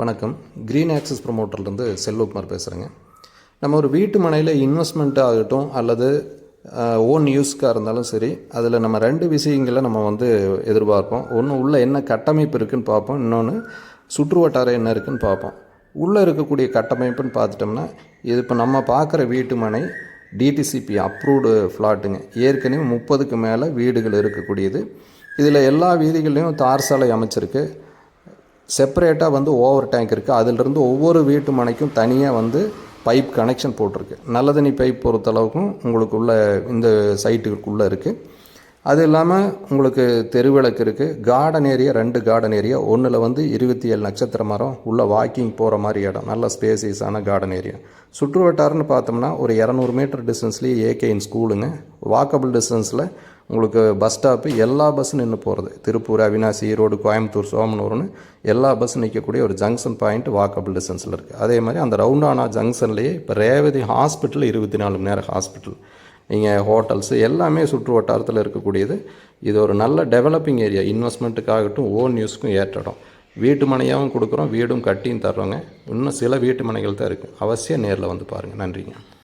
வணக்கம். Green access ப்ரொமோட்டர்லேருந்து Selvakumar பேசுகிறேங்க. நம்ம ஒரு வீட்டு மனையில் இன்வெஸ்ட்மெண்ட் ஆகட்டும் அல்லது ஓன் யூஸ்க்காக இருந்தாலும் சரி, அதில் நம்ம 2 விஷயங்களை நம்ம எதிர்பார்ப்போம். ஒன்று உள்ள என்ன கட்டமைப்பு இருக்குதுன்னு பார்ப்போம், இன்னொன்று சுற்று வட்டாரம் என்ன இருக்குதுன்னு பார்ப்போம். உள்ளே இருக்கக்கூடிய கட்டமைப்புன்னு பார்த்துட்டோம்னா, இது இப்போ நம்ம பார்க்குற வீட்டு மனை டிடிசிபி அப்ரூவ்டு ஃப்ளாட்டுங்க. ஏற்கனவே 30க்கு மேலே வீடுகள் இருக்கக்கூடியது. இதில் எல்லா வீதிகள்லேயும் தார் சாலை அமைச்சிருக்கு. செப்பரேட்டாக ஓவர் டேங்க் இருக்குது. அதிலிருந்து ஒவ்வொரு வீட்டு மனைக்கும் தனியாக பைப் கனெக்ஷன் போட்டிருக்கு. நல்ல தண்ணி பைப் பொறுத்தளவுக்கும் உங்களுக்கு உள்ள இந்த சைட்டுக்குள்ளே இருக்குது. அது இல்லாமல் உங்களுக்கு தெருவிளக்கு இருக்குது. Garden area 2 garden area. ஒன்றில் 27 நட்சத்திர மரம், உள்ள வாக்கிங் போகிற மாதிரி இடம், நல்ல ஸ்பேசியஸான கார்டன் ஏரியா. சுற்று வட்டாரம்னு பார்த்தோம்னா ஒரு 200 மீட்டர் டிஸ்டன்ஸ்லேயே ஏகேஎன் ஸ்கூலுங்க. வாக்கபிள் டிஸ்டன்ஸில் உங்களுக்கு பஸ் ஸ்டாப்பு, எல்லா பஸ்ஸும் நின்று போகிறது. திருப்பூர், அவினாசி, ஈரோடு, கோயம்புத்தூர், சோமனூர்னு எல்லா பஸ்ஸும் நிற்கக்கூடிய ஒரு ஜங்ஷன் பாயிண்ட் வாக்கபிள் டிஸ்டன்ஸில் இருக்குது. அதே மாதிரி அந்த ரவுண்டானா ஜங்ஷன்லேயே இப்போ ரேவதி ஹாஸ்பிட்டல் 24 மணி நேரம் ஹாஸ்பிட்டல், நீங்கள் ஹோட்டல்ஸு எல்லாமே சுற்று வட்டாரத்தில் இருக்கக்கூடியது. இது ஒரு நல்ல டெவலப்பிங் ஏரியா. இன்வெஸ்ட்மெண்ட்டுக்காகட்டும் ஓன் யூஸ்க்கும் ஏற்ற இடம். வீட்டு மனையாகவும் கொடுக்குறோம், வீடும் கட்டியும் தர்றோங்க. இன்னும் சில வீட்டு மனைகள் தான் இருக்குது. அவசியம் நேரில் பாருங்கள். நன்றிங்க.